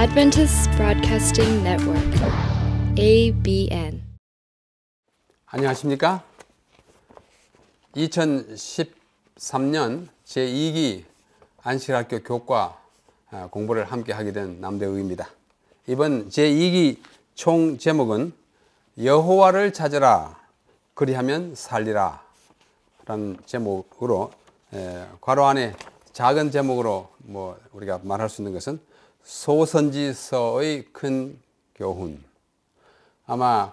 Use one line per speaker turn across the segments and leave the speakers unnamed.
Adventist Broadcasting Network, ABN.
안녕하십니까? 2013년 제2기 안식학교 교과 공부를 함께 하게 된 남대욱입니다. 이번 제2기 총 제목은 여호와를 찾으라 그리하면 살리라 라는 제목으로 괄호 안에 작은 제목으로 우리가 말할 수 있는 것은 소선지서의 큰 교훈. 아마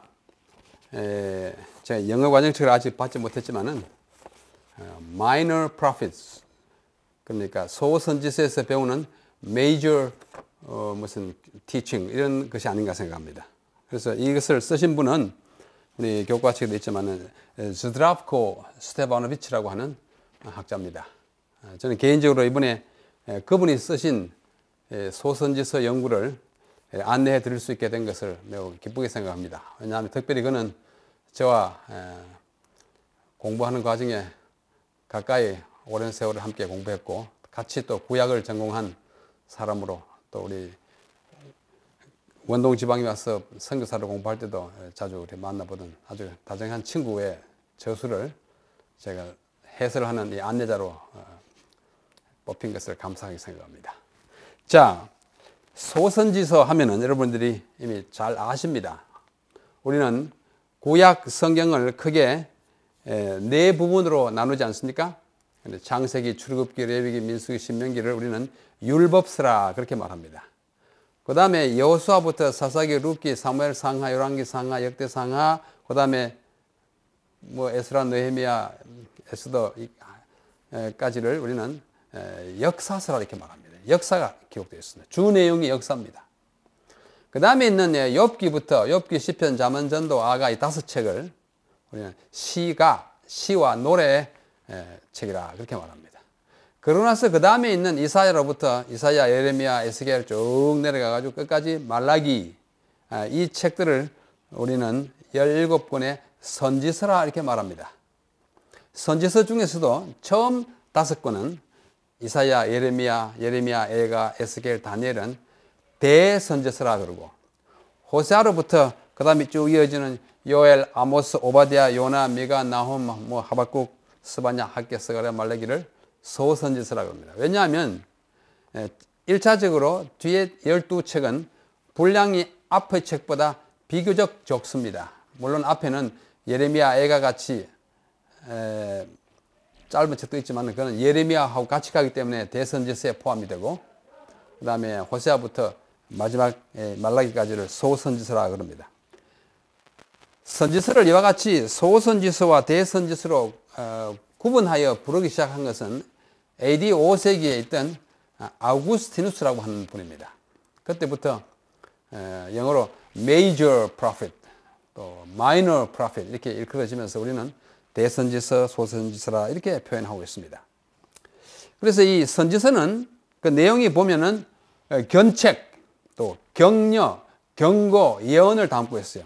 제가 영어 과정책을 아직 받지 못했지만은 minor prophets, 그러니까 소선지서에서 배우는 major 무슨 teaching 이런 것이 아닌가 생각합니다. 그래서 이것을 쓰신 분은 우리 교과책에도 있지만은 즈드라프코 스테바노비치라고 하는 학자입니다. 저는 개인적으로 이번에 그분이 쓰신 소선지서 연구를 안내해 드릴 수 있게 된 것을 매우 기쁘게 생각합니다. 왜냐하면 특별히 그는 저와 공부하는 과정에 가까이 오랜 세월을 함께 공부했고 같이 또 구약을 전공한 사람으로 또 우리 원동 지방에 와서 선교사를 공부할 때도 자주 우리 만나보던 아주 다정한 친구의 저수를 제가 해설하는 이 안내자로 뽑힌 것을 감사하게 생각합니다. 자, 소선지서 하면은 여러분들이 이미 잘 아십니다. 우리는 구약 성경을 크게 네 부분으로 나누지 않습니까? 창세기, 출애굽기, 레위기, 민수기, 신명기를 우리는 율법서라 그렇게 말합니다. 그 다음에 여호수아부터 사사기, 룻기, 사무엘 상하, 열왕기 상하, 역대 상하, 그 다음에 에스라, 느헤미야, 에스더까지를 우리는 역사서라 이렇게 말합니다. 역사가 기록되어 있습니다. 주 내용이 역사입니다. 그 다음에 있는 욥기부터 욥기, 시편, 잠언, 전도, 아가 이 5책을 우리는 시와 노래의 책이라 그렇게 말합니다. 그러고 나서 그 다음에 있는 이사야로부터 이사야, 예레미야, 에스겔 쭉 내려가가지고 끝까지 말라기 이 책들을 우리는 17권의 선지서라 이렇게 말합니다. 선지서 중에서도 처음 5권은 이사야, 예레미야, 에가, 에스겔, 다니엘은 대선지서라 그러고 호세아로부터 그 다음에 쭉 이어지는 요엘, 아모스, 오바댜, 요나, 미가, 나홈, 하박국, 스바냐, 학개, 스가랴, 말라기를 소선지서라 그럽니다. 왜냐하면 1차적으로 뒤에 12책은 분량이 앞의 책보다 비교적 적습니다. 물론 앞에는 예레미야, 에가 같이 짧은 책도 있지만 그건 예레미야하고 같이 가기 때문에 대선지서에 포함이 되고 그 다음에 호세아부터 마지막 말라기까지를 소선지서라 그럽니다. 선지서를 이와 같이 소선지서와 대선지서로 구분하여 부르기 시작한 것은 AD 5세기에 있던 아우구스티누스라고 하는 분입니다. 그때부터 영어로 major prophet 또 minor prophet 이렇게 일컬어지면서 우리는 대선지서, 소선지서라 이렇게 표현하고 있습니다. 그래서 이 선지서는 그 내용이 보면은 견책, 또 격려, 경고, 예언을 담고 있어요.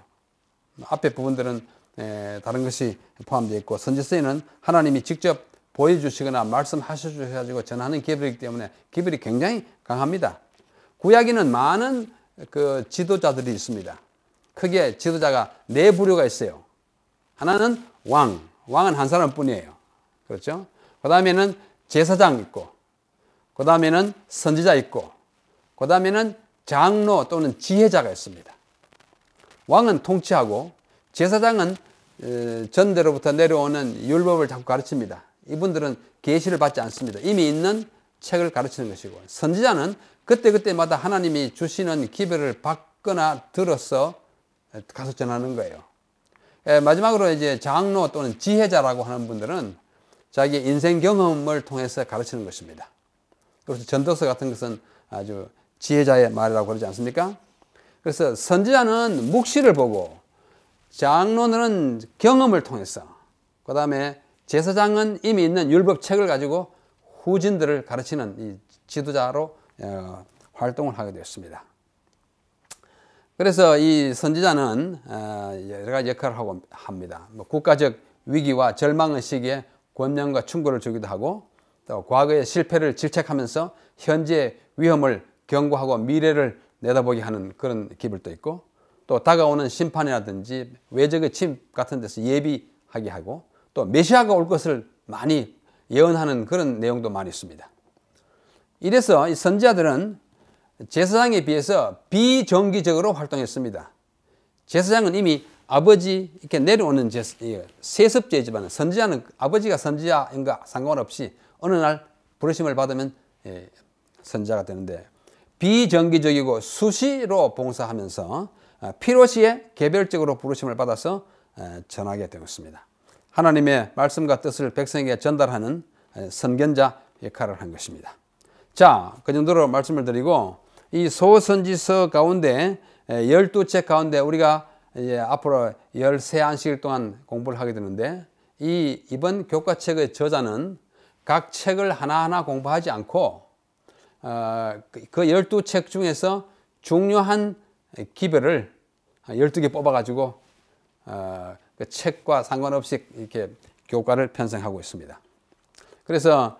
앞에 부분들은 다른 것이 포함되어 있고 선지서에는 하나님이 직접 보여주시거나 말씀하셔주셔가지고 전하는 계별이기 때문에 계별이 굉장히 강합니다. 구약에는 많은 그 지도자들이 있습니다. 크게 지도자가 4부류가 있어요. 하나는 왕은 한 사람뿐이에요. 그렇죠? 그 다음에는 제사장 있고, 그 다음에는 선지자 있고, 그 다음에는 장로 또는 지혜자가 있습니다. 왕은 통치하고 제사장은 전대로부터 내려오는 율법을 자꾸 가르칩니다. 이분들은 계시를 받지 않습니다. 이미 있는 책을 가르치는 것이고 선지자는 그때그때마다 하나님이 주시는 기별을 받거나 들어서 가서 전하는 거예요. 마지막으로 이제 장로 또는 지혜자라고 하는 분들은 자기 인생 경험을 통해서 가르치는 것입니다. 그래서 전도서 같은 것은 아주 지혜자의 말이라고 그러지 않습니까? 그래서 선지자는 묵시를 보고 장로는 경험을 통해서 그 다음에 제사장은 이미 있는 율법책을 가지고 후진들을 가르치는 이 지도자로 활동을 하게 되었습니다. 그래서 이 선지자는 여러 가지 역할을 하고 합니다. 국가적 위기와 절망의 시기에 권면과 충고를 주기도 하고 또 과거의 실패를 질책하면서 현재의 위험을 경고하고 미래를 내다보게 하는 그런 기별도 있고, 또 다가오는 심판이라든지 외적의 침입 같은 데서 예비하게 하고, 또 메시아가 올 것을 많이 예언하는 그런 내용도 많이 있습니다. 이래서 이 선지자들은 제사장에 비해서 비정기적으로 활동했습니다. 제사장은 이미 아버지 이렇게 내려오는 세습제지만, 선지자는 아버지가 선지자인가 상관없이 어느 날 부르심을 받으면 선지자가 되는데, 비정기적이고 수시로 봉사하면서 필요시에 개별적으로 부르심을 받아서 전하게 되었습니다. 하나님의 말씀과 뜻을 백성에게 전달하는 선견자 역할을 한 것입니다. 자, 그 정도로 말씀을 드리고, 이 소선지서 가운데 12책 가운데 우리가 이제 앞으로 13안식일 동안 공부를 하게 되는데, 이번 교과책의 저자는 각 책을 하나하나 공부하지 않고 그 12책 중에서 중요한 기별을 12개 뽑아가지고 그 책과 상관없이 이렇게 교과를 편성하고 있습니다. 그래서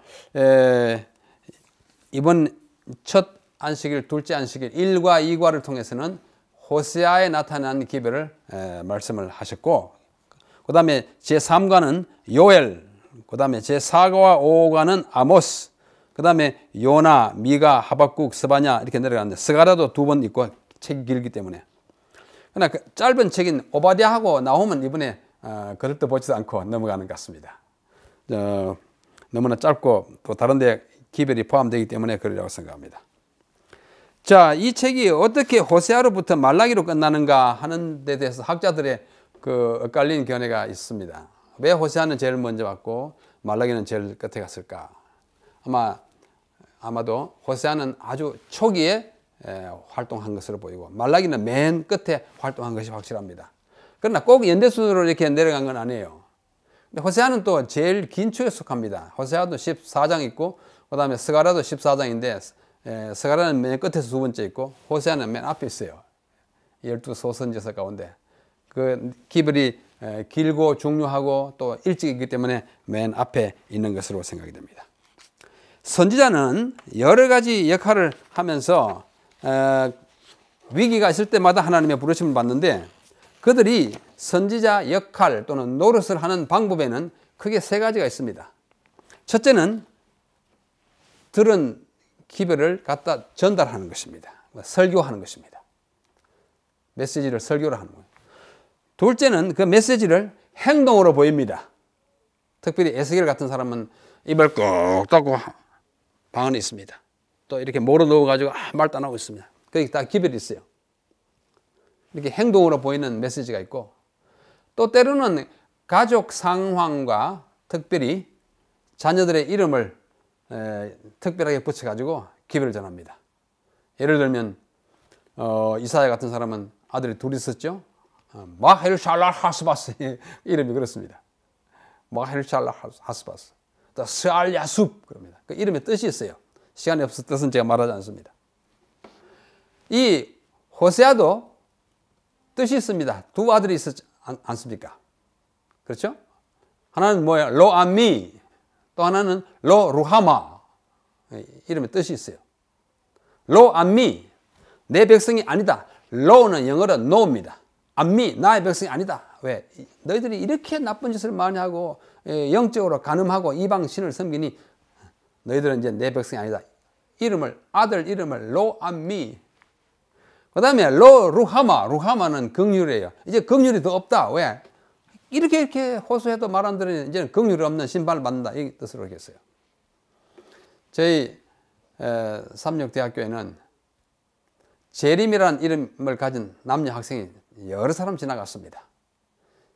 이번 첫 안식일, 둘째 안식일 1과 2과를 통해서는 호세아에 나타난 기별을 말씀을 하셨고, 그 다음에 제3과는 요엘, 그 다음에 제4과와 5과는 아모스, 그 다음에 요나, 미가, 하박국, 스바냐 이렇게 내려가는데, 스가랴도 2번 있고 책이 길기 때문에. 그러나 그 짧은 책인 오바댜하고 나오면 이번에 그것도 보지도 않고 넘어가는 것 같습니다. 너무나 짧고 또 다른 데 기별이 포함되기 때문에 그러려고 생각합니다. 자, 이 책이 어떻게 호세아로부터 말라기로 끝나는가 하는 데 대해서 학자들의 그 엇갈린 견해가 있습니다. 왜 호세아는 제일 먼저 왔고 말라기는 제일 끝에 갔을까? 아마도 호세아는 아주 초기에 활동한 것으로 보이고, 말라기는 맨 끝에 활동한 것이 확실합니다. 그러나 꼭 연대순으로 이렇게 내려간 건 아니에요. 근데 호세아는 또 제일 긴 축에 속합니다. 호세아도 14장 있고, 그 다음에 스가랴도 14장인데, 스가랴는 맨 끝에서 2번째 있고, 호세아는 맨 앞에 있어요. 12소선지서 가운데. 그 기별이 길고 중요하고 또 일찍 있기 때문에 맨 앞에 있는 것으로 생각이 됩니다. 선지자는 여러 가지 역할을 하면서 위기가 있을 때마다 하나님의 부르심을 받는데, 그들이 선지자 역할 또는 노릇을 하는 방법에는 크게 3가지가 있습니다. 첫째는 들은 기별을 갖다 전달하는 것입니다. 설교하는 것입니다. 메시지를 설교를 하는 거예요. 둘째는 그 메시지를 행동으로 보입니다. 특별히 에스겔 같은 사람은 입을 꾹 닫고 방 안에 있습니다. 또 이렇게 몰아 넣어가지고 말도 안 하고 있습니다. 거기 다 기별이 있어요. 이렇게 행동으로 보이는 메시지가 있고, 또 때로는 가족 상황과 특별히 자녀들의 이름을 특별하게 붙여가지고 기별을 전합니다. 예를 들면 이사야 같은 사람은 아들이 둘이 있었죠. 마헬샬랄 하스바스 이름이 그렇습니다. 마헬샬랄 하스바스, 또 스알야숲 그럽니다. 그 이름의 뜻이 있어요. 시간이 없어서 뜻은 제가 말하지 않습니다. 이 호세아도 뜻이 있습니다. 2 아들이 있었지 않습니까? 그렇죠? 하나는 뭐예요? 로암미, 또 하나는 로루하마. 이름의 뜻이 있어요. 로암미, 내 백성이 아니다. 로는 영어로 no입니다. 암미, 나의 백성이 아니다. 왜? 너희들이 이렇게 나쁜 짓을 많이 하고 영적으로 간음하고 이방 신을 섬기니 너희들은 이제 내 백성이 아니다. 아들 이름을 로암미. 그 다음에 로루하마, 루하마는 긍휼이에요. 이제 긍휼이 더 없다. 왜? 이렇게 호소해도 말 안 들으니 이제는 긍휼이 없는 심판을 받는다. 이 뜻으로 했어요. 저희 삼육대학교에는 재림이라는 이름을 가진 남녀 학생이 여러 사람 지나갔습니다.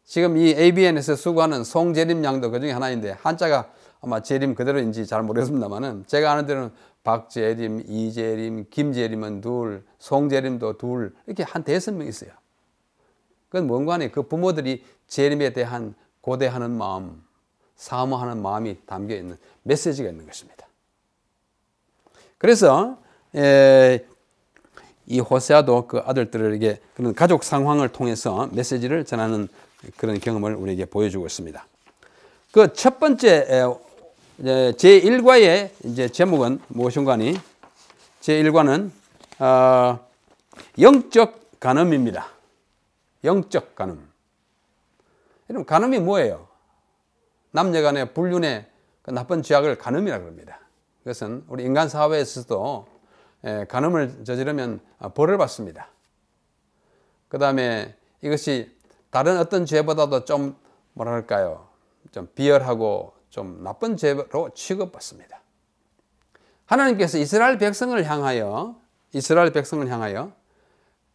지금 이 ABN에서 수고하는 송재림 양도 그 중에 하나인데, 한자가 아마 재림 그대로인지 잘 모르겠습니다만은, 제가 아는 데는 박재림, 이재림, 김재림은 2, 송재림도 2, 이렇게 한 5명 있어요. 그건 뭔가 하니 그 부모들이 재림에 대한 고대하는 마음, 사모하는 마음이 담겨있는 메시지가 있는 것입니다. 그래서 이 호세아도 그 아들들에게 그런 가족 상황을 통해서 메시지를 전하는 그런 경험을 우리에게 보여주고 있습니다. 그 첫 번째 제1과의 이제 제목은 무엇인가 하니, 제1과는 영적 간음입니다. 영적 간음. 여러분, 간음이 뭐예요? 남녀 간의 불륜의 그 나쁜 죄악을 간음이라고 합니다. 그것은 우리 인간 사회에서도 간음을 저지르면 벌을 받습니다. 그 다음에 이것이 다른 어떤 죄보다도 좀 뭐랄까요, 좀 비열하고 좀 나쁜 죄로 취급받습니다. 하나님께서 이스라엘 백성을 향하여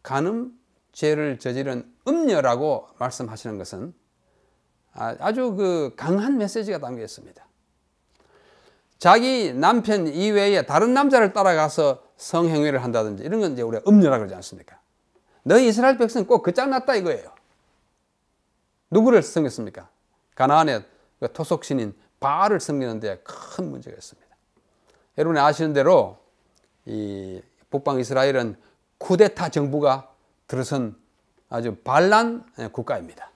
간음 죄를 저지른 음녀라고 말씀하시는 것은 아주 그 강한 메시지가 담겨 있습니다. 자기 남편 이외에 다른 남자를 따라가서 성행위를 한다든지 이런 건 이제 우리가 음녀라고 그러지 않습니까? 너희 이스라엘 백성은 꼭 끝장났다 이거예요. 누구를 섬겼습니까? 가나안의 토속신인 바알을 섬기는 데 큰 문제가 있습니다. 여러분이 아시는 대로 이 북방 이스라엘은 쿠데타 정부가 들어선 아주 반란 국가입니다.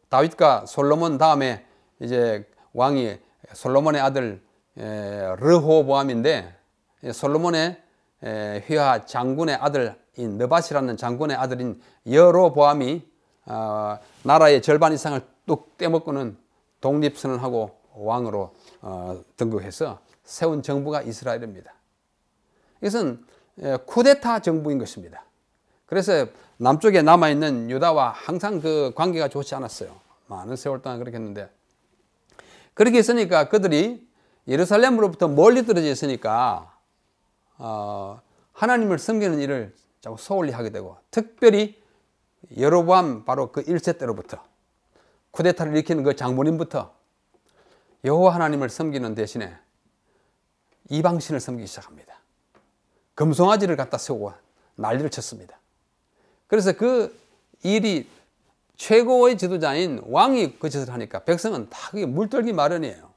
다윗과 솔로몬 다음에 이제 왕이 솔로몬의 아들 르호보암인데, 솔로몬의 휘하 장군의 아들인 느밧이라는 장군의 아들인 여로보암이 나라의 절반 이상을 뚝 떼먹고는 독립선언하고 왕으로 등극해서 세운 정부가 이스라엘입니다. 이것은 쿠데타 정부인 것입니다. 그래서 남쪽에 남아있는 유다와 항상 그 관계가 좋지 않았어요. 많은 세월 동안 그렇게 했는데, 그렇게 있으니까 그들이 예루살렘으로부터 멀리 떨어져 있으니까 하나님을 섬기는 일을 자꾸 소홀히 하게 되고, 특별히 여로보암 바로 그 1세 때로부터 쿠데타를 일으키는 그 장모님부터 여호와 하나님을 섬기는 대신에 이방신을 섬기기 시작합니다. 금송아지를 갖다 세우고 난리를 쳤습니다. 그래서 그 일이 최고의 지도자인 왕이 그 짓을 하니까 백성은 다 그게 물들기 마련이에요.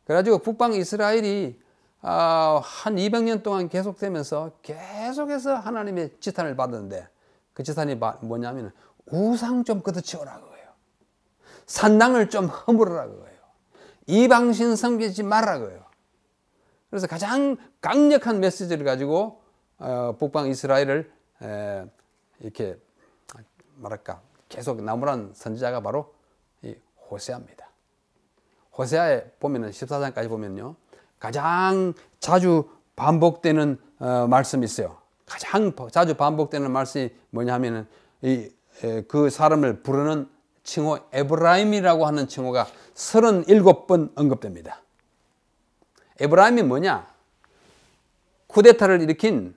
그래가지고 북방 이스라엘이 한 200년 동안 계속되면서 계속해서 하나님의 지탄을 받았는데, 그 지탄이 뭐냐면 우상 좀 걷어치우라고 해요. 산당을 좀 허물으라고 해요. 이방신 섬기지 말라고 해요. 그래서 가장 강력한 메시지를 가지고 북방 이스라엘을 이렇게 말할까 계속 나무란 선지자가 바로 이 호세아입니다. 호세아에 보면은 14장까지 보면요, 가장 자주 반복되는 말씀이 있어요. 가장 자주 반복되는 말씀이 뭐냐면은 그 사람을 부르는 칭호 에브라임이라고 하는 칭호가 37번 언급됩니다. 에브라임이 뭐냐? 쿠데타를 일으킨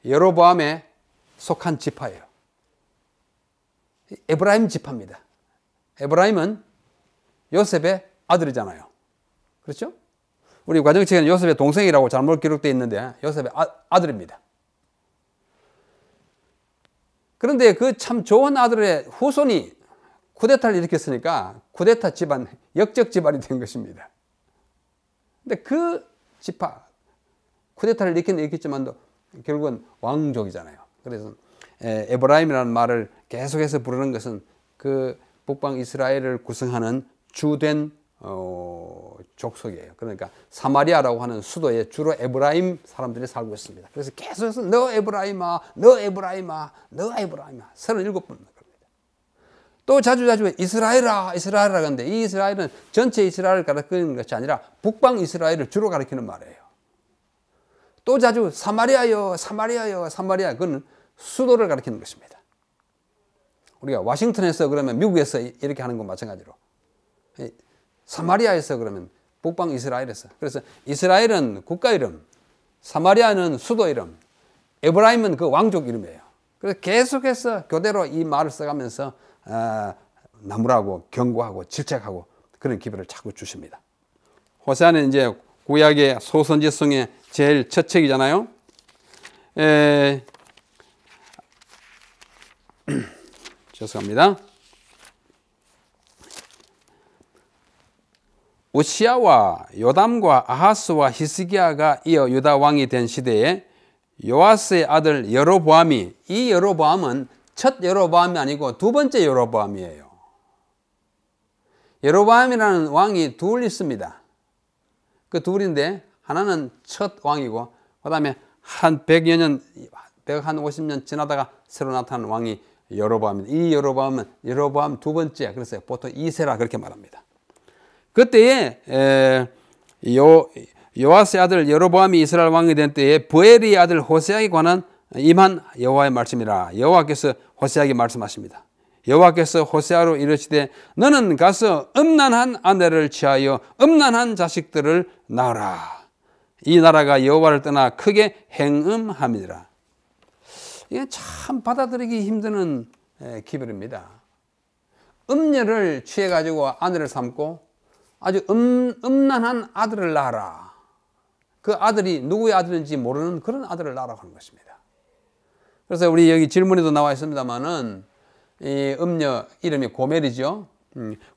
여로보암에 속한 지파예요. 에브라임 지파입니다. 에브라임은 요셉의 아들이잖아요. 그렇죠? 우리 과정책에는 요셉의 동생이라고 잘못 기록되어 있는데 요셉의 아들입니다. 그런데 그 참 좋은 아들의 후손이 쿠데타를 일으켰으니까 쿠데타 집안, 역적 집안이 된 것입니다. 근데 그 지파, 쿠데타를 일으켰지만도 결국은 왕족이잖아요. 그래서 에브라임이라는 말을 계속해서 부르는 것은 그 북방 이스라엘을 구성하는 주된 족속이에요. 그러니까 사마리아라고 하는 수도에 주로 에브라임 사람들이 살고 있습니다. 그래서 계속해서 너 에브라임아, 너 에브라임아, 너 에브라임아 37번 겁니다. 또 자주 이스라엘아, 이스라엘아 하는데 이 이스라엘은 전체 이스라엘을 가리키는 것이 아니라 북방 이스라엘을 주로 가리키는 말이에요. 또 자주 사마리아요, 사마리아요, 사마리아, 그건 수도를 가리키는 것입니다. 우리가 와싱턴에서 그러면 미국에서 이렇게 하는 건 마찬가지로 사마리아에서 그러면 북방 이스라엘에서, 그래서 이스라엘은 국가 이름, 사마리아는 수도 이름, 에브라임은 그 왕족 이름이에요. 그래서 계속해서 교대로 이 말을 써가면서 나무라고 경고하고 질책하고 그런 기별을 자꾸 주십니다. 호세아는 이제 구약의 소선지성의 제일 첫 책이잖아요. 죄송합니다. 우시야와 요담과 아하스와 히스기야가 이어 유다 왕이 된 시대에 요아스의 아들 여로보암이, 이 여로보암은 첫 여로보암이 아니고 두 번째 여로보암이에요. 여로보암이라는 왕이 둘 있습니다. 그 둘인데 하나는 첫 왕이고 그 다음에 한 100여 년 한 50년 지나다가 새로 나타난 왕이 여로보암입니다. 이 여로보암은 여로보암 두 번째, 그래서 보통 2세라 그렇게 말합니다. 그때에 요아스의 아들 여로보암이 이스라엘 왕이 된 때에 부엘의 아들 호세아에 관한 임한 여호와의 말씀이라. 여호와께서 호세아에게 말씀하십니다. 여호와께서 호세아로 이르시되 너는 가서 음란한 아내를 취하여 음란한 자식들을 낳으라. 이 나라가 여호와를 떠나 크게 행음함이니라. 이게 참 받아들이기 힘든 기별입니다. 음녀를 취해가지고 아내를 삼고 아주 음란한 아들을 낳아라. 그 아들이 누구의 아들인지 모르는 그런 아들을 낳으라고 하는 것입니다. 그래서 우리 여기 질문에도 나와 있습니다만은 이 음녀 이름이 고멜이죠.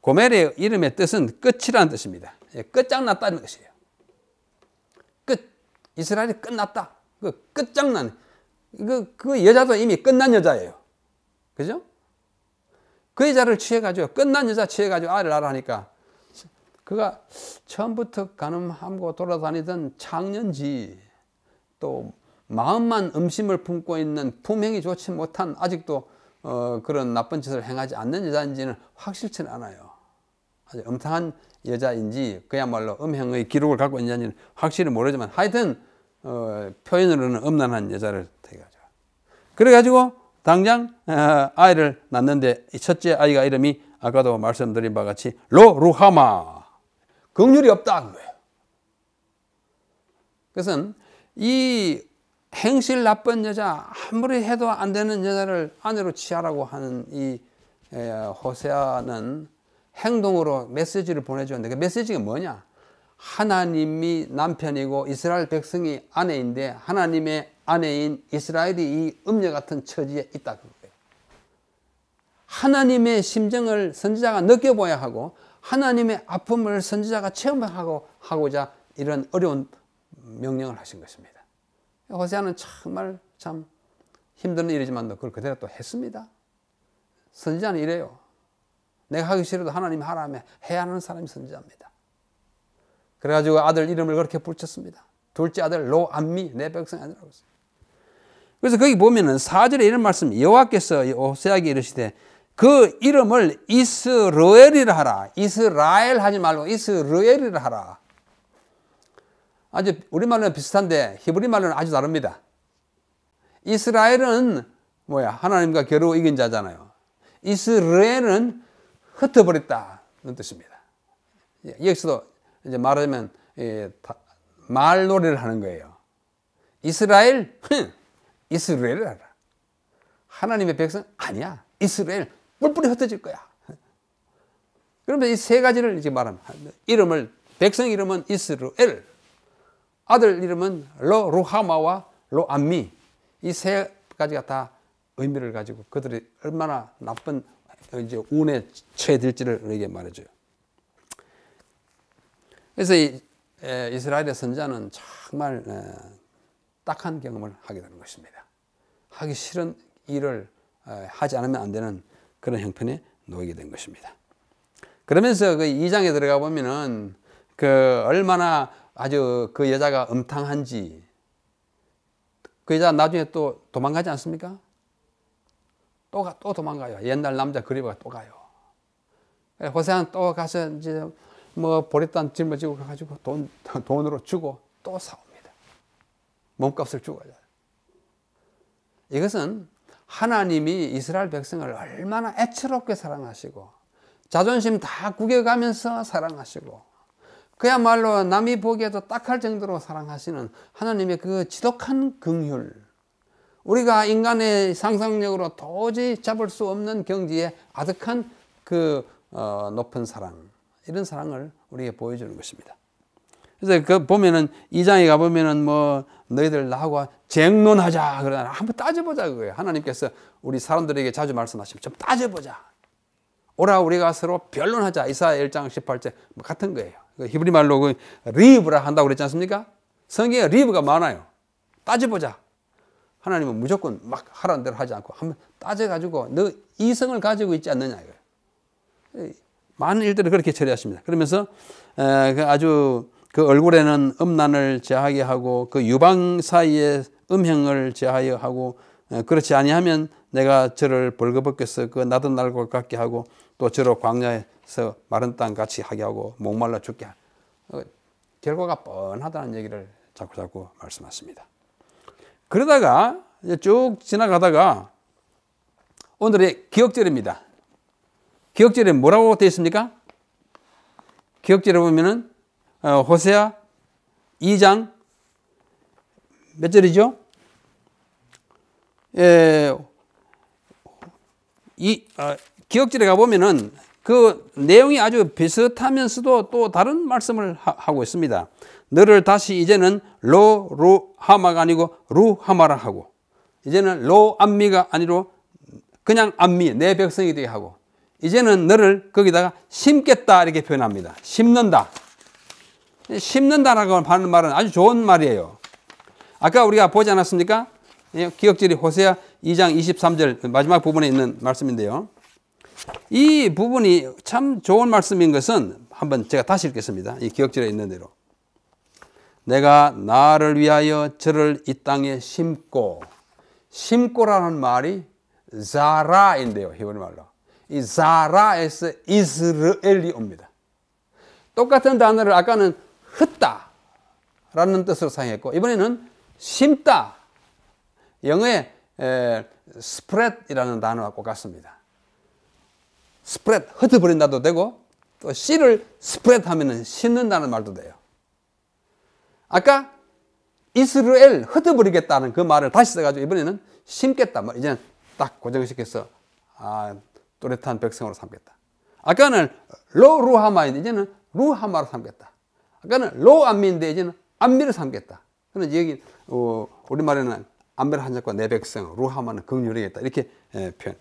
고멜의 이름의 뜻은 끝이라는 뜻입니다. 끝장났다는 것이에요. 끝. 이스라엘이 끝났다. 그 끝장난. 그 여자도 이미 끝난 여자예요. 그죠? 그 여자를 취해가지고, 끝난 여자 취해가지고 아이를 낳으라 하니까, 그가 처음부터 가늠하고 돌아다니던 창년지, 또 마음만 음심을 품고 있는 품행이 좋지 못한, 아직도 그런 나쁜 짓을 행하지 않는 여자인지는 확실치는 않아요. 아주 음탕한 여자인지 그야말로 음행의 기록을 갖고 있는지는 확실히 모르지만 하여튼 표현으로는 음란한 여자를 대가지고 그래가지고 당장 아이를 낳는데 이 첫째 아이가 이름이 아까도 말씀드린 바와 같이 로루하마, 긍휼이 없다 그거예요. 그것은 이 행실 나쁜 여자, 아무리 해도 안 되는 여자를 아내로 취하라고 하는 이 호세아는 행동으로 메시지를 보내주는데 그 메시지가 뭐냐? 하나님이 남편이고 이스라엘 백성이 아내인데 하나님의 아내인 이스라엘이 이 음녀 같은 처지에 있다 그거예요. 하나님의 심정을 선지자가 느껴봐야 하고 하나님의 아픔을 선지자가 체험하고자 이런 어려운 명령을 하신 것입니다. 호세아는 정말 참 힘든 일이지만 그걸 그대로 또 했습니다. 선지자는 이래요. 내가 하기 싫어도 하나님이 하라면 해야 하는 사람이 선지자입니다. 그래가지고 아들 이름을 그렇게 붙였습니다. 둘째 아들 로암미, 내 백성 아니라고 했어요. 그래서 거기 보면은 4절에 이런 말씀, 여호와께서 호세아에게 이르시되 그 이름을 이스라엘이라 하라. 이스라엘 하지 말고 이스라엘이라 하라. 아주 우리말로는 비슷한데 히브리 말로는 아주 다릅니다. 이스라엘은 뭐야? 하나님과 겨루 이긴 자잖아요. 이스라엘은 흩어버렸다는 뜻입니다. 여기서도 이제 말하자면 말놀이를 하는 거예요. 이스라엘, 이스라엘을 하라. 하나님의 백성 아니야. 이스라엘 뿔뿔이 흩어질 거야. 그러면 이 세 가지를 이제 말합니다. 이름을 백성 이름은 이스라엘, 아들 이름은 로루하마와 로암미. 이 세 가지가 다 의미를 가지고 그들이 얼마나 나쁜 이제 운에 처해질지를 우리에게 말해줘요. 그래서 이스라엘의 선지자는 정말 딱한 경험을 하게 되는 것입니다. 하기 싫은 일을 하지 않으면 안 되는 그런 형편에 놓이게 된 것입니다. 그러면서 그 2장에 들어가 보면은 그 얼마나 아주 그 여자가 음탕한지, 그 여자 나중에 또 도망가지 않습니까? 또 도망가요. 옛날 남자 그리워가 또 가요. 호세아는 또 가서 이제 뭐 보리단 짊어지고 가가지고 돈으로 주고 또 사옵니다. 몸값을 주고 가요. 이것은 하나님이 이스라엘 백성을 얼마나 애처롭게 사랑하시고 자존심 다 구겨가면서 사랑하시고 그야말로 남이 보기에도 딱할 정도로 사랑하시는 하나님의 그 지독한 긍휼, 우리가 인간의 상상력으로 도저히 잡을 수 없는 경지에 아득한 그 높은 사랑, 이런 사랑을 우리에게 보여주는 것입니다. 그래서 그 보면은 2장에 가보면은 뭐 너희들 나하고 쟁론하자 그러잖아요. 한번 따져보자 그거예요. 하나님께서 우리 사람들에게 자주 말씀하시면 좀 따져보자. 오라 우리가 서로 변론하자. 이사야 1장 18절 뭐 같은 거예요. 히브리 말로 그 리브라 한다고 그랬지 않습니까? 성경에 리브가 많아요. 따져보자. 하나님은 무조건 막 하라는 대로 하지 않고 한번 따져가지고 너 이성을 가지고 있지 않느냐 이거예요. 많은 일들을 그렇게 처리하십니다. 그러면서 아주 그 얼굴에는 음란을 제하게 하고 그 유방 사이에 음행을 제하여 하고 그렇지 아니하면 내가 저를 벌거벗겨서 그 나도 날것 같게 하고 또 저를 광야에서 마른 땅 같이 하게 하고 목말라 죽게 하고 결과가 뻔하다는 얘기를 자꾸 말씀하십니다. 그러다가 쭉 지나가다가 오늘의 기억절입니다. 기억절에 뭐라고 되어 있습니까? 기억절에 보면은 호세아 2장 몇 절이죠? 기억절에 가보면은 그 내용이 아주 비슷하면서도 또 다른 말씀을 하고 있습니다. 너를 다시 이제는 로루하마가 아니고 루하마라 하고, 이제는 로암미가 아니고 그냥 암미, 내 백성이 되게 하고, 이제는 너를 거기다가 심겠다 이렇게 표현합니다. 심는다. 심는다라고 하는 말은 아주 좋은 말이에요. 아까 우리가 보지 않았습니까? 기억절이 호세아 2장 23절 마지막 부분에 있는 말씀인데요. 이 부분이 참 좋은 말씀인 것은 한번 제가 다시 읽겠습니다. 이 기억절에 있는 대로. 내가 나를 위하여 저를 이 땅에 심고라는 말이 자라인데요. 히브리 말로. 이 자라에서 이스라엘이 옵니다. 똑같은 단어를 아까는 흩다라는 뜻으로 사용했고 이번에는 심다. 영어의 spread이라는 단어와 똑같습니다. spread, 흩어버린다도 되고 또 씨를 spread 하면은 심는다는 말도 돼요. 아까 이스라엘 흩어버리겠다는 그 말을 다시 써가지고 이번에는 심겠다. 이제는 딱 고정시켜서 또렷한 백성으로 삼겠다. 아까는 로루하마인데 이제는 루하마로 삼겠다. 아까는 로암미인데 이제는 암미를 삼겠다. 그런데 여기 우리말에는 암미를 한자과 내 백성, 루하마는 긍휼이겠다. 이렇게 표현.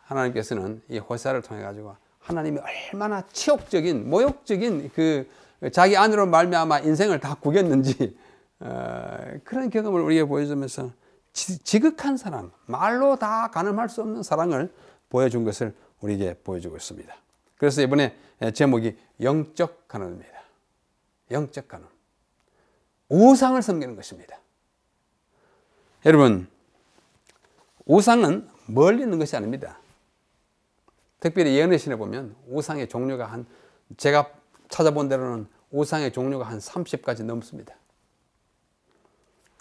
하나님께서는 이 호세아를 통해 가지고 하나님이 얼마나 치욕적인, 모욕적인 그 자기 안으로 말미암아 인생을 다 구겼는지 그런 경험을 우리에게 보여주면서 지극한 사랑, 말로 다 가늠할 수 없는 사랑을 보여준 것을 우리에게 보여주고 있습니다. 그래서 이번에 제목이 영적 간음입니다. 영적 간음. 우상을 섬기는 것입니다. 여러분, 우상은 멀리 있는 것이 아닙니다. 특별히 예언의 신에 보면 우상의 종류가 제가 찾아본 대로는 우상의 종류가 한 30가지 넘습니다.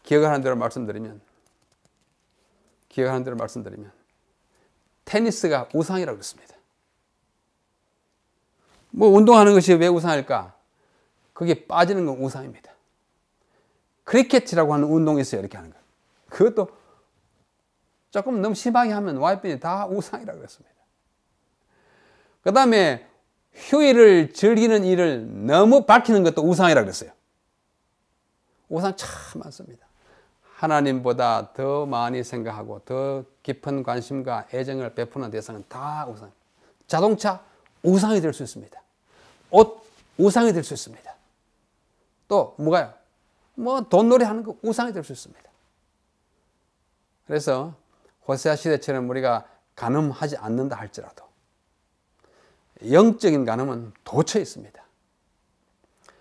기억하는 대로 말씀드리면 테니스가 우상이라고 그랬습니다. 뭐 운동하는 것이 왜 우상일까? 거기에 빠지는 건 우상입니다. 크리켓이라고 하는 운동이 있어요. 이렇게 하는 거. 그것도 조금 너무 심하게 하면 와이프는 다 우상이라고 그랬습니다. 그 다음에 휴일을 즐기는 일을 너무 밝히는 것도 우상이라고 그랬어요. 우상 참 많습니다. 하나님보다 더 많이 생각하고 더 깊은 관심과 애정을 베푸는 대상은 다 우상. 자동차 우상이 될 수 있습니다. 옷 우상이 될 수 있습니다. 또 뭐가요? 뭐 돈놀이 하는 거 우상이 될 수 있습니다. 그래서 호세아 시대처럼 우리가 간음하지 않는다 할지라도 영적인 간음은 도처에 있습니다.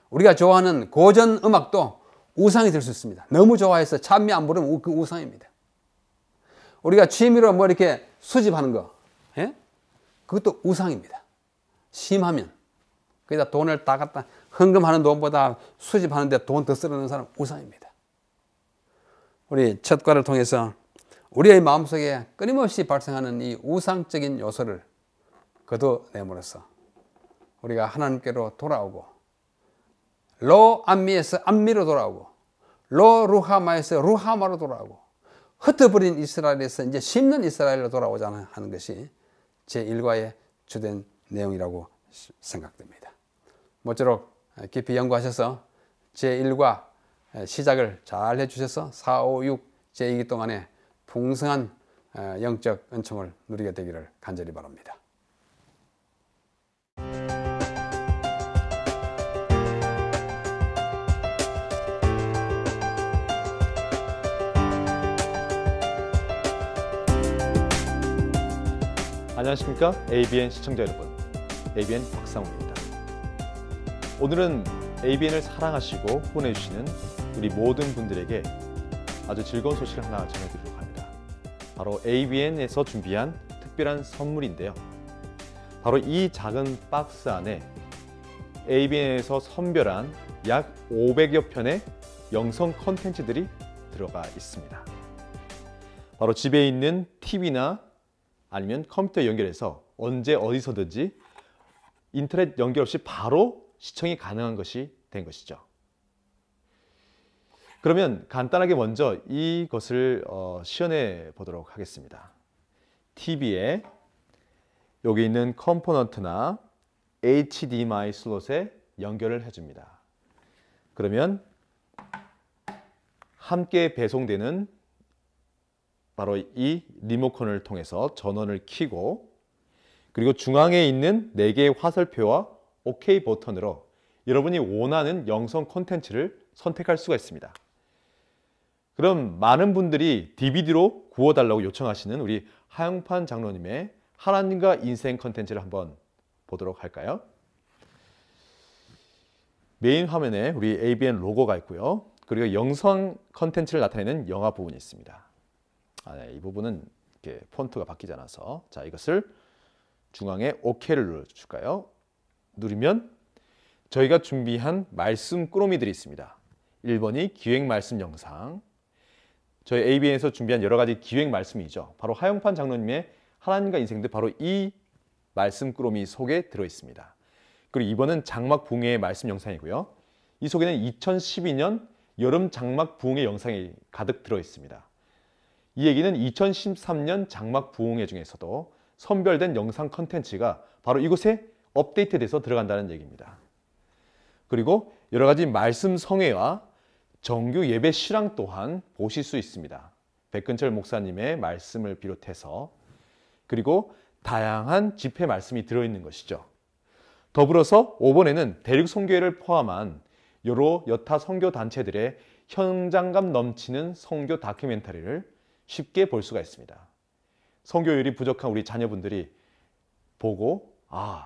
우리가 좋아하는 고전 음악도 우상이 될 수 있습니다. 너무 좋아해서 찬미 안 부르면 그 우상입니다. 우리가 취미로 뭐 이렇게 수집하는 거, 그것도 우상입니다. 심하면 거기다 돈을 다 갖다 헌금하는 돈보다 수집하는데 돈 더 쓰는 사람 우상입니다. 우리 첫 과를 통해서 우리의 마음속에 끊임없이 발생하는 이 우상적인 요소를 걷어내므로써 우리가 하나님께로 돌아오고 로암미에서 암미로 돌아오고 로루하마에서 루하마로 돌아오고 흩어버린 이스라엘에서 이제 심는 이스라엘로 돌아오자 하는 것이 제1과의 주된 내용이라고 생각됩니다. 모쪼록 깊이 연구하셔서 제1과 시작을 잘 해주셔서 4, 5, 6 제2기 동안에 풍성한 영적 은총을 누리게 되기를 간절히 바랍니다.
안녕하십니까? ABN 시청자 여러분, ABN 박상우입니다. 오늘은 ABN을 사랑하시고 후원해주시는 우리 모든 분들에게 아주 즐거운 소식을 하나 전해드리려고 합니다. 바로 ABN에서 준비한 특별한 선물인데요. 바로 이 작은 박스 안에 ABN에서 선별한 약 500여 편의 영상 콘텐츠들이 들어가 있습니다. 바로 집에 있는 TV나 아니면 컴퓨터 연결해서 언제 어디서든지 인터넷 연결 없이 바로 시청이 가능한 것이 된 것이죠. 그러면 간단하게 먼저 이것을 시연해 보도록 하겠습니다. TV에 여기 있는 컴포넌트나 HDMI 슬롯에 연결을 해줍니다. 그러면 함께 배송되는 바로 이 리모컨을 통해서 전원을 켜고 그리고 중앙에 있는 4개의 화살표와 OK 버튼으로 여러분이 원하는 영상 콘텐츠를 선택할 수가 있습니다. 그럼 많은 분들이 DVD로 구워달라고 요청하시는 우리 하영판 장로님의 하나님과 인생 콘텐츠를 한번 보도록 할까요? 메인 화면에 우리 ABN 로고가 있고요. 그리고 영상 콘텐츠를 나타내는 영화 부분이 있습니다. 이 부분은 이렇게 폰트가 바뀌지 않아서 자 이것을 중앙에 OK를 눌러줄까요? 누르면 저희가 준비한 말씀 꾸러미들이 있습니다. 1번이 기획 말씀 영상. 저희 ABN에서 준비한 여러 가지 기획 말씀이죠. 바로 하영판 장로님의 하나님과 인생들 바로 이 말씀 꾸러미 속에 들어 있습니다. 그리고 2번은 장막 부흥회의 말씀 영상이고요. 이 속에는 2012년 여름 장막 부흥회 영상이 가득 들어 있습니다. 이 얘기는 2013년 장막 부흥회 중에서도 선별된 영상 컨텐츠가 바로 이곳에 업데이트돼서 들어간다는 얘기입니다. 그리고 여러 가지 말씀 성회와 정규 예배 실황 또한 보실 수 있습니다. 백근철 목사님의 말씀을 비롯해서 그리고 다양한 집회 말씀이 들어있는 것이죠. 더불어서 5번에는 대륙 선교회를 포함한 여러 여타 선교 단체들의 현장감 넘치는 선교 다큐멘터리를 쉽게 볼 수가 있습니다. 선교율이 부족한 우리 자녀분들이 보고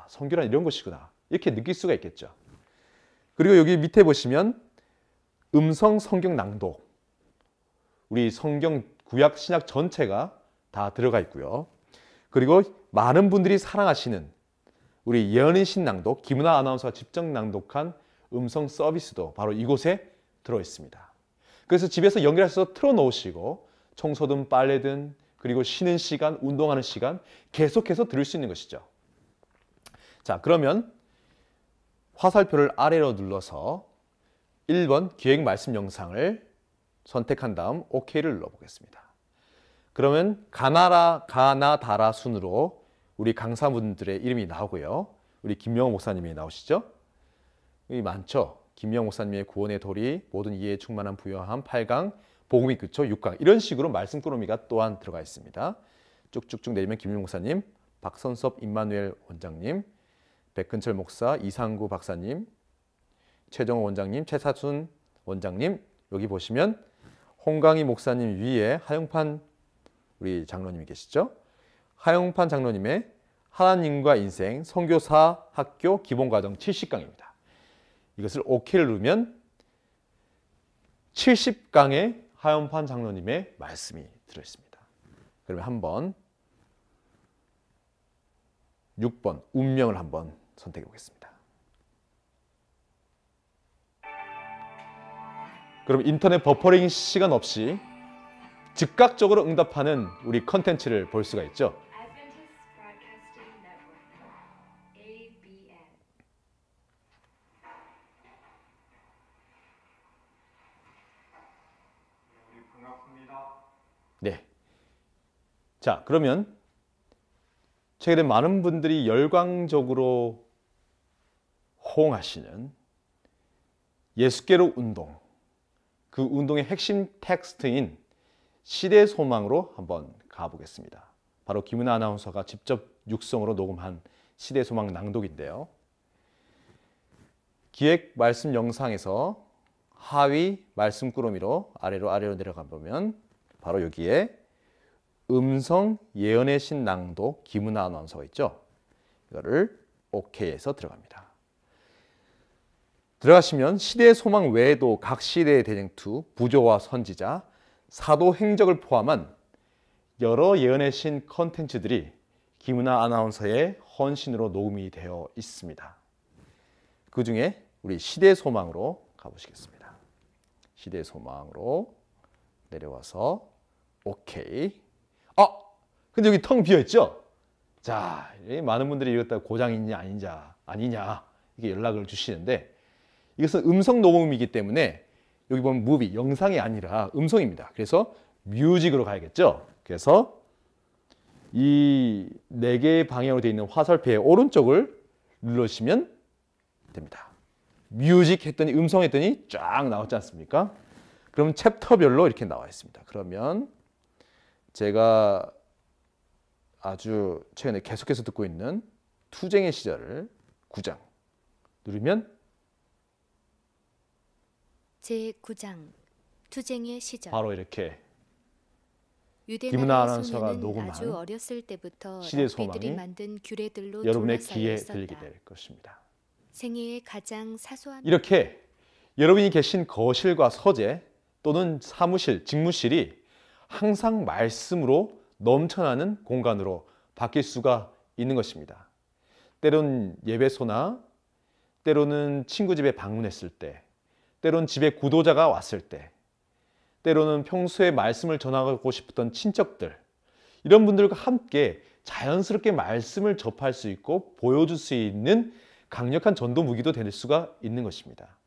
선교란 이런 것이구나 이렇게 느낄 수가 있겠죠. 그리고 여기 밑에 보시면 음성 성경 낭독 우리 성경 구약 신약 전체가 다 들어가 있고요. 그리고 많은 분들이 사랑하시는 우리 예언의 신낭독 김은아 아나운서가 직접 낭독한 음성 서비스도 바로 이곳에 들어 있습니다. 그래서 집에서 연결해서 틀어놓으시고 청소든 빨래든 그리고 쉬는 시간, 운동하는 시간 계속해서 들을 수 있는 것이죠. 자, 그러면 화살표를 아래로 눌러서 1번 기획 말씀 영상을 선택한 다음 OK를 눌러보겠습니다. 그러면 가나다라 순으로 우리 강사분들의 이름이 나오고요. 우리 김명호 목사님이 나오시죠? 여기 많죠? 김명호 목사님의 구원의 도리, 모든 이해에 충만한 부요함, 8강, 복음이 그쵸, 6강 이런 식으로 말씀 꾸러미가 또한 들어가 있습니다. 쭉쭉쭉 내리면 김명호 목사님, 박선섭 임마누엘 원장님, 백근철 목사, 이상구 박사님, 최정호 원장님, 최사순 원장님 여기 보시면 홍강희 목사님 위에 하영판 우리 장로님이 계시죠? 하영판 장로님의 하나님과 인생 선교사 학교 기본과정 70강입니다. 이것을 OK를 누르면 70강의 하영판 장로님의 말씀이 들어있습니다. 그러면 한번 6번 운명을 한번 선택해 보겠습니다. 그럼 인터넷 버퍼링 시간 없이 즉각적으로 응답하는 우리 컨텐츠를 볼 수가 있죠. 네. 자, 그러면 최근에 많은 분들이 열광적으로 호응하시는 예수께로 운동, 그 운동의 핵심 텍스트인 시대 소망으로 한번 가보겠습니다. 바로 김은아 아나운서가 직접 육성으로 녹음한 시대 소망 낭독인데요. 기획 말씀 영상에서 하위 말씀 꾸러미로 아래로 내려가 보면 바로 여기에 음성 예언의 신 낭독 김은아 아나운서가 있죠. 이거를 OK에서 들어갑니다. 들어가시면 시대의 소망 외에도 각 시대의 대쟁투, 부조와 선지자, 사도행적을 포함한 여러 예언의 신 컨텐츠들이 김은하 아나운서의 헌신으로 녹음이 되어 있습니다. 그 중에 우리 시대의 소망으로 가보시겠습니다. 시대의 소망으로 내려와서 오케이. 근데 여기 텅 비어 있죠? 자, 많은 분들이 이것다 고장이냐 아니냐 이게 연락을 주시는데, 이것은 음성 녹음이기 때문에 여기 보면 무비, 영상이 아니라 음성입니다. 그래서 뮤직으로 가야겠죠? 그래서 이 4개의 방향으로 되어 있는 화살표의 오른쪽을 누르시면 됩니다. 뮤직 했더니, 음성 했더니 쫙 나왔지 않습니까? 그럼 챕터별로 이렇게 나와 있습니다. 그러면 제가 아주 최근에 계속해서 듣고 있는 투쟁의 시절을 9장 누르면
제9장 투쟁의 시절.
바로 이렇게 김은하
유대나라의
아나운서가
소녀는
녹음한
아주 어렸을 때부터
시대의
랍비들이
소망이
만든 규례들로
여러분의
둘러싸여
귀에
있었다.
들리게 될 것입니다.
생애의 가장 사소한
이렇게 여러분이 계신 거실과 서재 또는 사무실, 직무실이 항상 말씀으로 넘쳐나는 공간으로 바뀔 수가 있는 것입니다. 때론 예배소나 때로는 친구 집에 방문했을 때, 때론 집에 구도자가 왔을 때, 때로는 평소에 말씀을 전하고 싶었던 친척들, 이런 분들과 함께 자연스럽게 말씀을 접할 수 있고 보여줄 수 있는 강력한 전도 무기도 될 수가 있는 것입니다.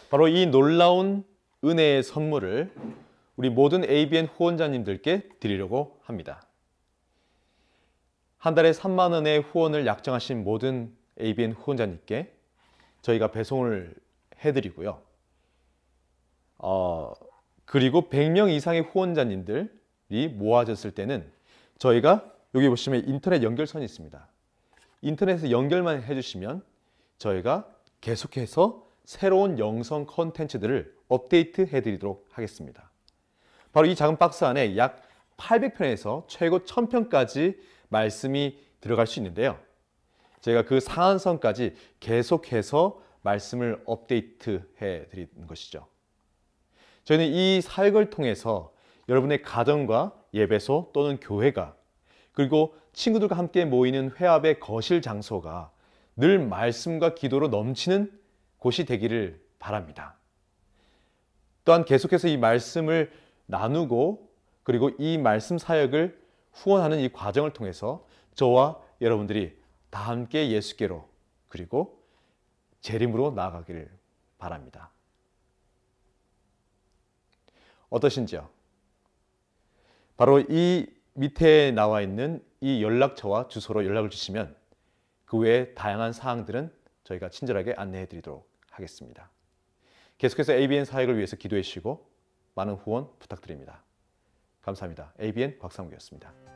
바로 이 놀라운 은혜의 선물을 우리 모든 ABN 후원자님들께 드리려고 합니다. 한 달에 3만 원의 후원을 약정하신 모든 ABN 후원자님께 저희가 배송을 해드리고요. 그리고 100명 이상의 후원자님들이 모아졌을 때는 저희가 여기 보시면 인터넷 연결선이 있습니다. 인터넷에 연결만 해주시면 저희가 계속해서 새로운 영상 콘텐츠들을 업데이트 해드리도록 하겠습니다. 바로 이 작은 박스 안에 약 800편에서 최고 1000편까지 말씀이 들어갈 수 있는데요. 제가 그 상한선까지 계속해서 말씀을 업데이트 해드리는 것이죠. 저희는 이 사역을 통해서 여러분의 가정과 예배소 또는 교회가, 그리고 친구들과 함께 모이는 회합의 거실 장소가 늘 말씀과 기도로 넘치는 곳이 되기를 바랍니다. 또한 계속해서 이 말씀을 나누고 그리고 이 말씀 사역을 후원하는 이 과정을 통해서 저와 여러분들이 다 함께 예수께로 그리고 재림으로 나아가기를 바랍니다. 어떠신지요? 바로 이 밑에 나와 있는 이 연락처와 주소로 연락을 주시면 그 외에 다양한 사항들은 저희가 친절하게 안내해 드리도록 하겠습니다. 계속해서 ABN 사역을 위해서 기도해 주시고 많은 후원 부탁드립니다. 감사합니다. ABN 곽상욱이었습니다.